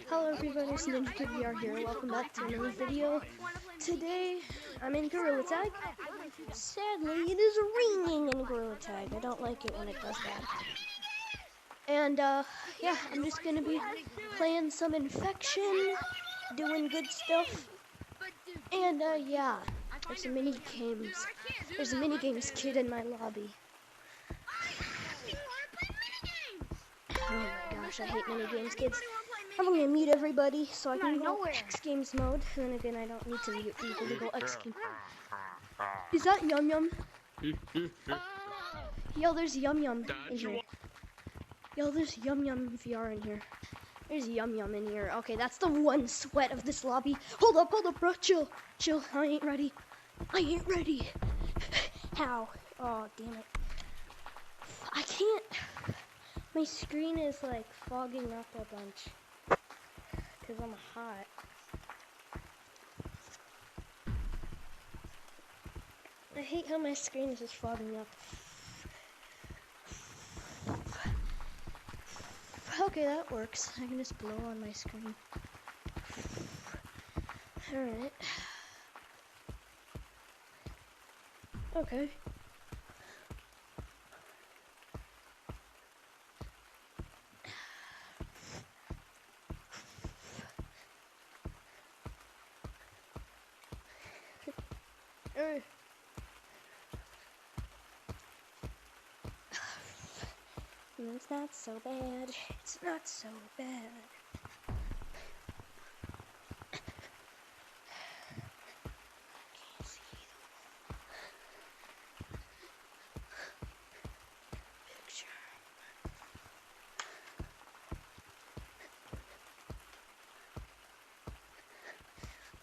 Hello everybody, it's Ninja Kid VR here. Welcome back to another video. Today, I'm in Gorilla Tag. Sadly, it is raining in Gorilla Tag. I don't like it when it does that. And, yeah, I'm just gonna be playing some Infection, doing good stuff. And, yeah, there's some mini games. There's a mini games kid in my lobby. Oh my gosh, I hate mini games kids. I'm gonna mute everybody so I can go X Games mode. And then again, I don't need to mute people to go X Games. Is that Yum Yum? Yo, there's Yum Yum in here. Yo, there's Yum Yum VR in here. There's Yum Yum in here. Okay, that's the one sweat of this lobby. Hold up, bro. Chill. I ain't ready. How? Oh, damn it. I can't. My screen is like fogging up a bunch. Because I'm hot. I hate how my screen is just fogging up. Okay, that works. I can just blow on my screen. Alright. Okay. It's not so bad. It's not so bad. Can't see the picture.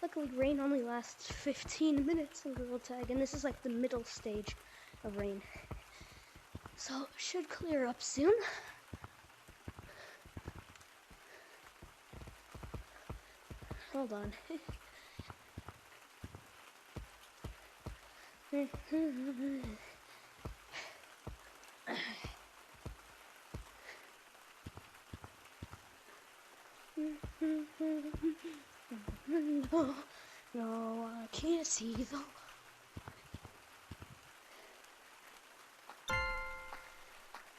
Luckily, rain only lasts 15 minutes in Gorilla Tag, and this is like the middle stage of rain. So, it should clear up soon. Hold on. No, I can't see though.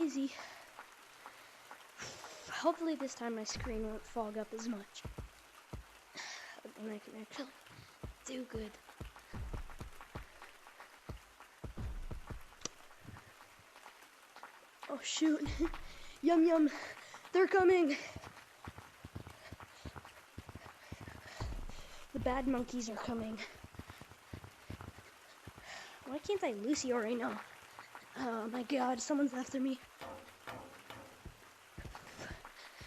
Easy. Hopefully this time my screen won't fog up as much. And I can actually do good. Oh shoot. Yum Yum. They're coming. The bad monkeys are coming. Why can't I Lucio right now? Oh my god, someone's after me.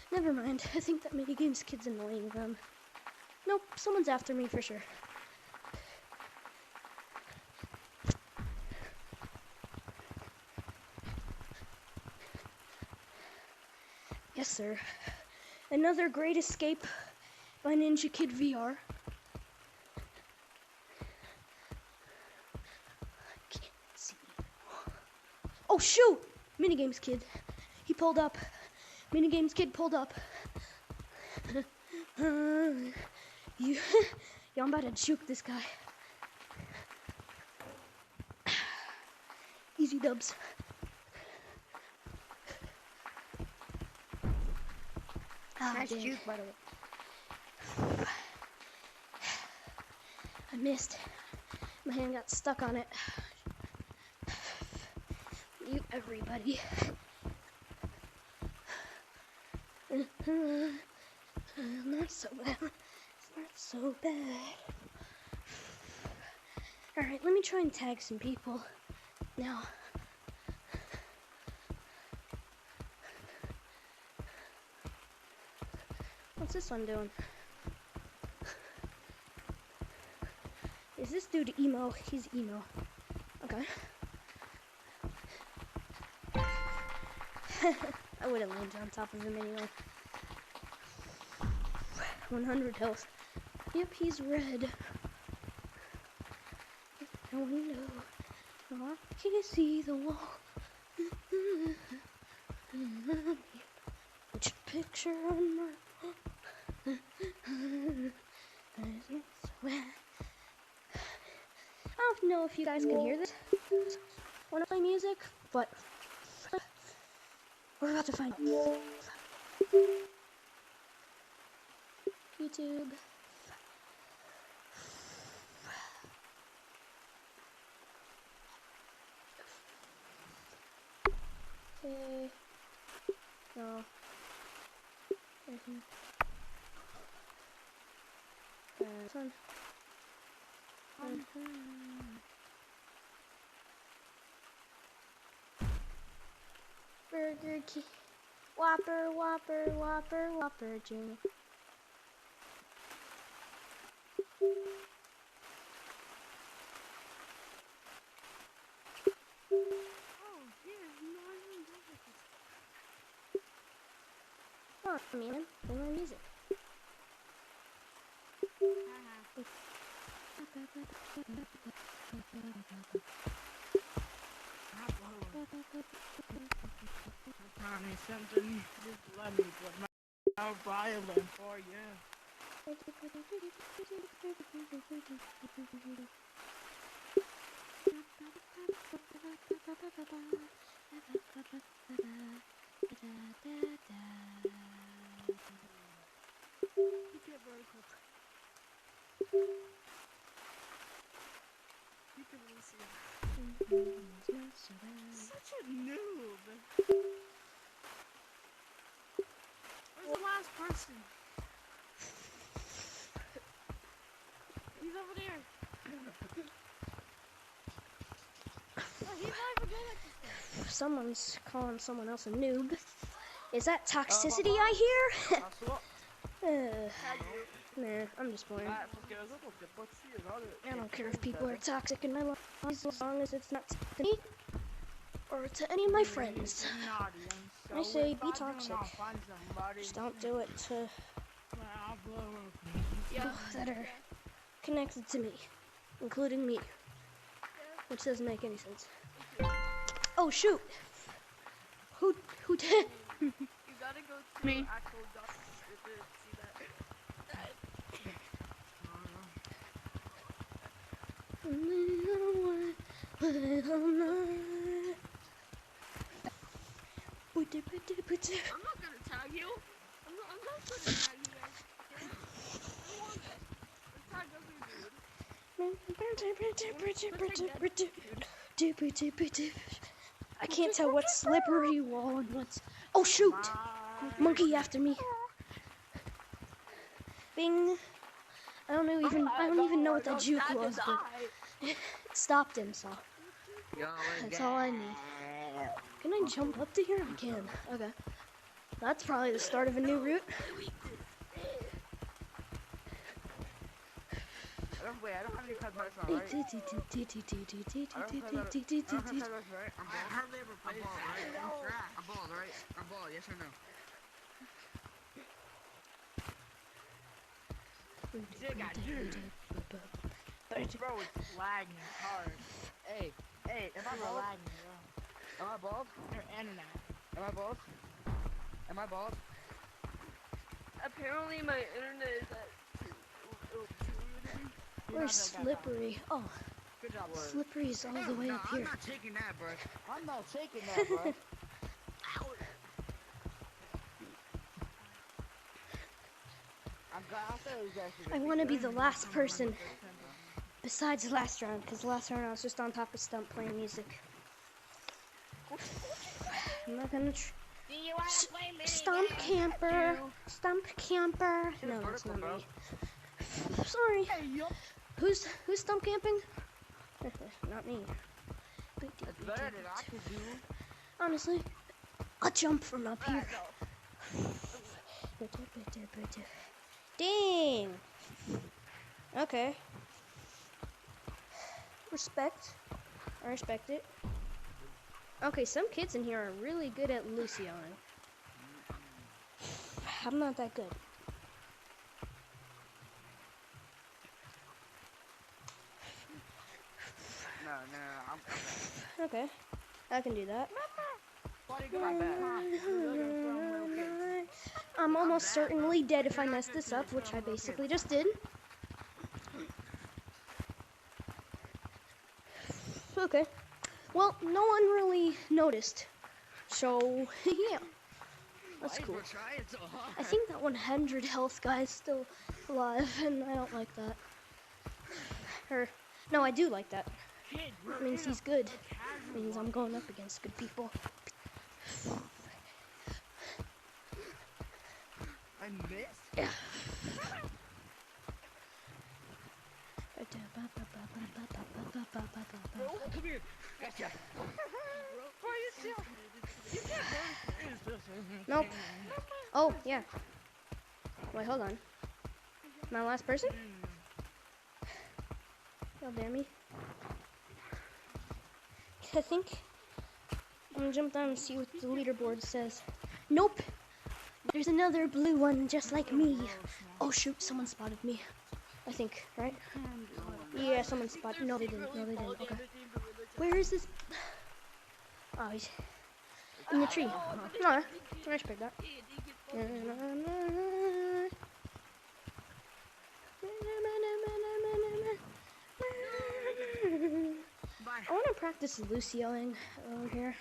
Never mind, I think that minigames kid's annoying them. Nope, someone's after me for sure. Yes, sir. Another great escape by Ninja Kid VR. I can't see. Oh shoot! Minigames kid. He pulled up. Minigames kid pulled up. Yo, I'm about to juke this guy. Easy dubs. Nice juke, by the way. I missed. My hand got stuck on it. Mute everybody. Not so bad. It's not so bad. Alright, let me try and tag some people. Now. What's this one doing? Is this dude emo? He's emo. Okay. I would have landed on top of him anyway. 100 health. Yep, he's red. No window. Oh, I can't see the wall. Which picture on my I don't know if you guys can hear this when I play music, but we're about to find YouTube. Okay. No. Fun. Burger King. Whopper, Whopper, Whopper, Whopper Jr. Come on, man. Play my music. Mommy, something just let me put my violin for you. Such a noob. Where's the last person? He's over there. Oh, he's not even good at this thing. Someone's calling someone else a noob. Is that toxicity I hear? Nah, I'm just playing. I don't care if people are toxic in my life as long as it's not to me or to any of my friends. I say be toxic. Just don't do it to people that are connected to me, including me, which doesn't make any sense. Oh shoot! Who did? You gotta go to Me. actual doctor to see that. I'm not gonna tag you. I'm not gonna tag you guys. I don't want that. Let's tag every dude. I can't tell what's slippery wall and what's. Oh shoot! Monkey after me. Bing. I don't even know what that juke was, but it stopped him. So that's all I need. Can I jump up to here? I can. Okay. That's probably the start of a new route. Wait, I don't have any cards right now, right? I don't have cards right. I hardly ever play ball, right? I'm bald, right? I'm bald, yes or no? Bro, it's lagging hard. Hey, am I bald? Am I bald? Your internet. Am I bald? Am I bald? Apparently my internet is at 2. Where's Slippery? Oh, Good job, Word. Slippery's all the way up I'm here. not taking that, bro. I'm not taking that, bro. I want to be the last person besides last round, because last round I was just on top of Stump playing music. I'm not gonna Stump Camper. Stump Camper. No, that's not me. Sorry. Who's Stump Camping? Not me. It's better than I could do. Honestly, I'll jump from up here. Dang. Okay. Respect. I respect it. Okay, some kids in here are really good at Luciano. I'm not that good. No, I'm Okay, I can do that. I'm almost certainly dead if I mess this up, which I basically just did. Okay. Well, no one really noticed. So, yeah. That's cool. I think that 100 health guy is still alive, and I don't like that. Or, no, I do like that. It means he's good. It means I'm going up against good people. I missed. Yeah. Bro, come here. Gotcha. Bro, you still. You can't Nope. Oh, yeah. Wait, hold on. My last person? God damn me. I think I'm gonna jump down and see what the leaderboard says. Nope. There's another blue one just like me. Oh shoot, someone spotted me. I think, right? Yeah, someone spotted. No, they didn't. No, they didn't. Okay. Where is this? Oh, he's in the tree. No, I respect that. I want to practice Lucioing over here.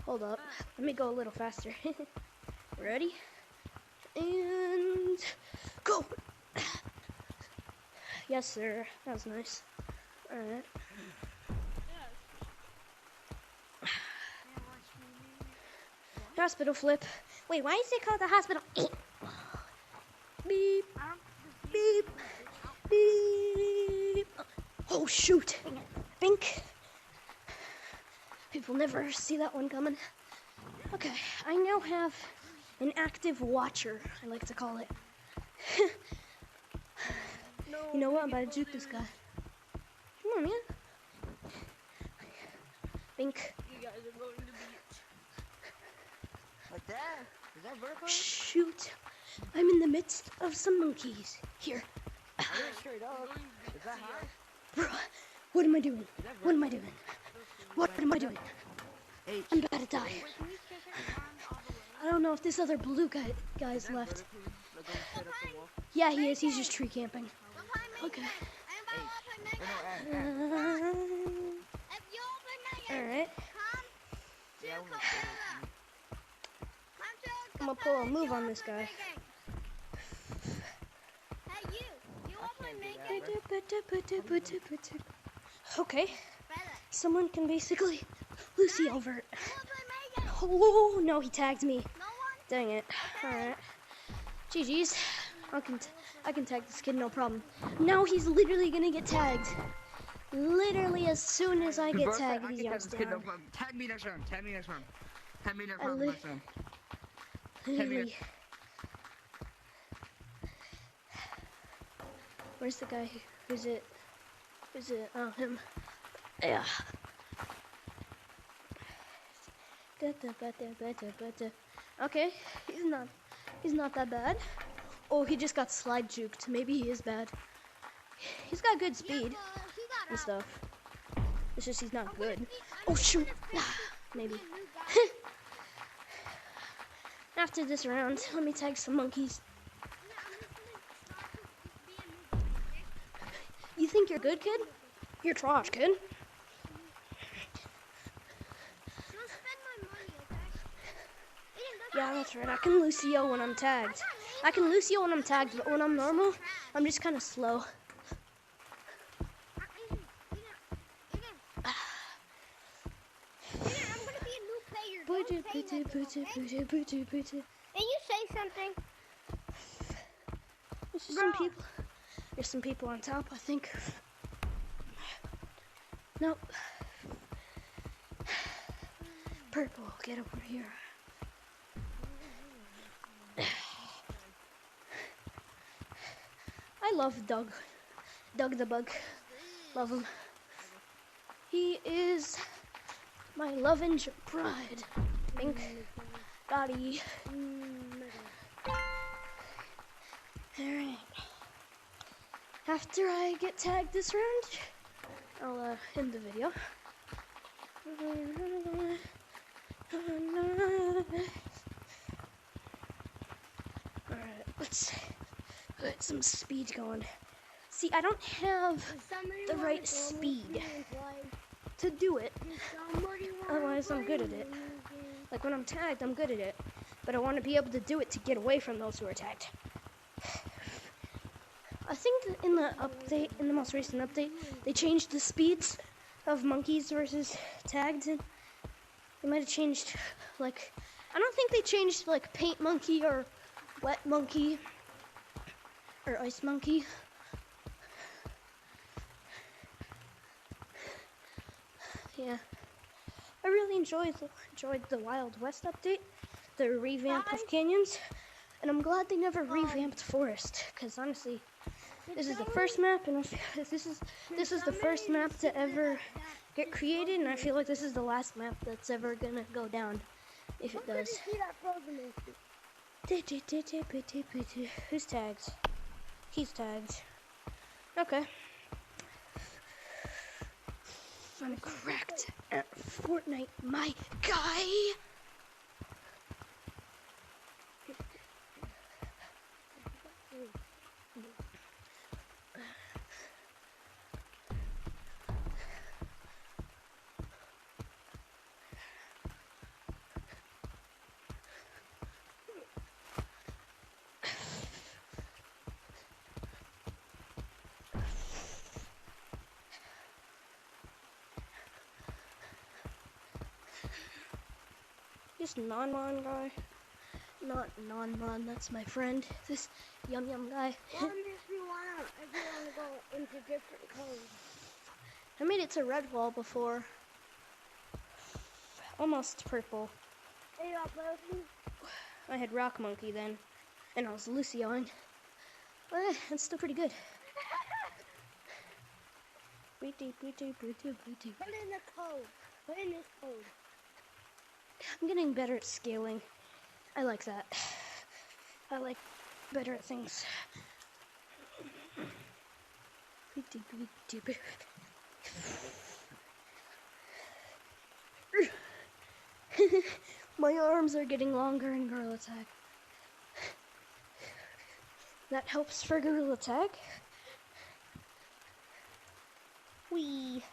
Hold up. Let me go a little faster. Ready? And go! Yes, sir. That was nice. Alright. Hospital flip. Wait, why is it called the hospital? Beep. Beep. Beep. Oh, shoot. Bink. People never see that one coming. Okay, I now have an active watcher, I like to call it. You know what? I'm about to juke this guy. Come on, man. Bink. You guys are going to the beach. Like that? Is that vertical? Shoot. I'm in the midst of some monkeys. Here. I went straight up. Is that high? Bro, what am I doing? What am I doing? What am I doing? H. I'm about to die. I don't know if this other blue guy's left. Yeah, he is. He's just tree camping. Okay. Alright. I'm gonna pull a move on this guy. Okay. Someone can basically Lucy over it. Oh no, he tagged me. Dang it. Alright. GG's. I can tag this kid, no problem. Now he's literally gonna get tagged. Literally as soon as I get tagged, he jumps down. Tag me next round. Tag me next round. Tag me next I round. li- Next round. Literally. Where's the guy? Who's it? Who's it? Oh, him. Yeah. Okay, he's not that bad. Oh, he just got slide juked. Maybe he is bad. He's got good speed and stuff. It's just he's not good. Oh shoot! Maybe. After this round, let me tag some monkeys. You think you're good, kid? You're trash, kid. Yeah, that's right. I can Lucio when I'm tagged. I can Lucio when I'm tagged, but when I'm normal, I'm just kind of slow. And you say something. There's some people on top, I think. Nope. Purple, get over here. I love Doug. Doug the Bug. Love him. He is my love and pride. Bink. Dottie. Alright. After I get tagged this round, I'll end the video. Alright, let's get some speed going. See, I don't have the right speed to do it. Otherwise, I'm good at it. Like when I'm tagged, I'm good at it. But I want to be able to do it to get away from those who are tagged. I think in the update, in the most recent update, they changed the speeds of monkeys versus tagged. And they might have changed, like, I don't think they changed, like, paint monkey or wet monkey or ice monkey. Yeah, I really enjoyed the Wild West update, the revamp of canyons, and I'm glad they never revamped Forest, because honestly, this is the first map, and this is the first map to ever get created, and I feel like this is the last map that's ever gonna go down, if it does. Who's tagged? He's tagged. Okay. I'm cracked at Fortnite, my guy. This non-mon guy, not non-mon, that's my friend. This yum yum guy. If you wanna go into different colors. I made it to red wall before. Almost purple. Hey, you got both? I had rock monkey then, and I was Lucian. But it's still pretty good. Put in the code. Put in this code. I'm getting better at scaling. I like that. I like better at things. My arms are getting longer in Gorilla Tag. That helps for Gorilla Tag. Wee.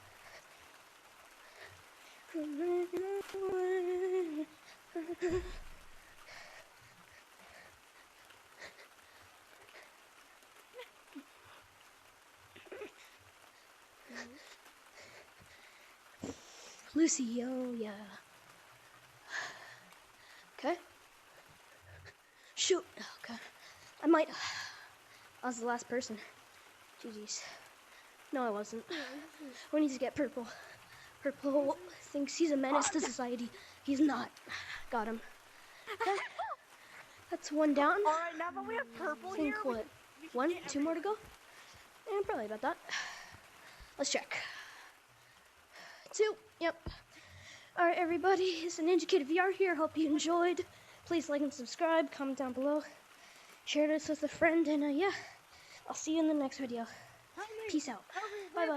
Lucy, oh yeah. Okay. Shoot. Okay. I was the last person. GG's. No, I wasn't. We need to get purple. Purple thinks he's a menace to society. He's not. Got him. Okay. That's one down. Alright, now that we have purple I think here, what? One? Two more to go? Yeah, probably about that. Let's check. Two. Yep. Alright, everybody. It's a Ninja Kid VR here. Hope you enjoyed. Please like and subscribe. Comment down below. Share this with a friend. And yeah, I'll see you in the next video. Peace out. Bye-bye.